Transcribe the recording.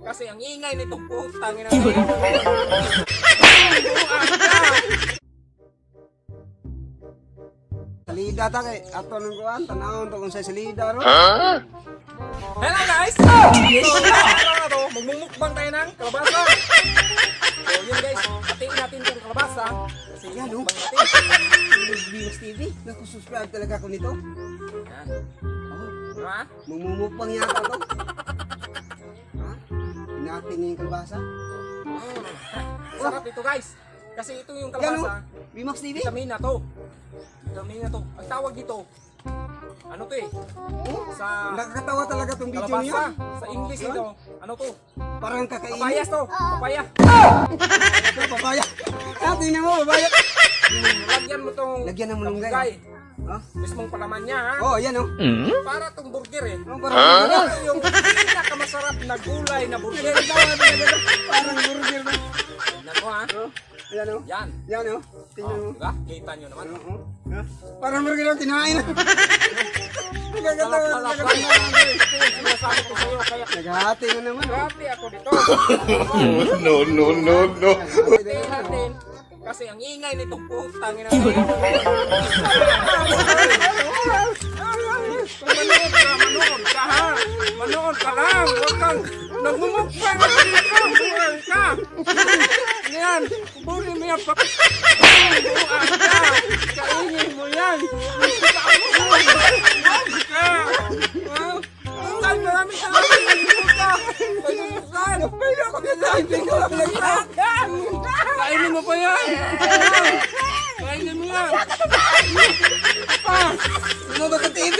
Kasi ang ingay nitong putang ina. Salida ta kay ato nang kuan tanawon to kung sa salida ro. Hello guys! Ito, magmumukbang tayo ng kalabasa. So yun guys, atiin natin itong kalabasa. Kasi Yan, oh. mukbang natin. Bios TV, naku-subscribe talaga ako nito. Yan. Oh, Ha? mumumukbang yata to. Ha? Inatin niya yung kalbasa. Sarap ito guys. Kasi ito yung Yan kalabasa. Bimax TV. Vitamin na to. Vitamin na to. Ang tawag dito, ano to eh? Oh, Sa nakakatawa talaga tong video niya. kalabasa. Sa English ito, ano to? Parang kakainin. Papayas to. Papaya. Ito, papaya. Tingnan mo, papaya. Lagyan mo tong Lagyan ng malunggay. kapugay. Ha? Mismong palaman niya ha. Oh, yan oh. Para tong burger eh. Oh, parang Ito yung pinakamasarap na gulay na burger. parang burger na. Tingnan mo ha. Oh, yan oh. Yan. Yan oh. Tingnan mo. Diba? Kita nyo naman. Oo. Ha? Parang burger na tinahain na. Nagkakatawa Salap-salap talaga. lang. Ito yung sinasabi ko sa'yo. Kaya Naghahati na naman. grabe ako dito. No. Tingnan natin. Kasi ang ingay nitong putang ina. Manood ka ha. Manood ka lang. Huwag kang nagmumukbang ka dito. Buwan ka. Yan. Kubunin mo yan. Buwan ka. Kainin mo yan. Ang marami ka lang. Pagkukusan. Kainin mo pa yan. Kainin mo yan. Ano ba sa TV?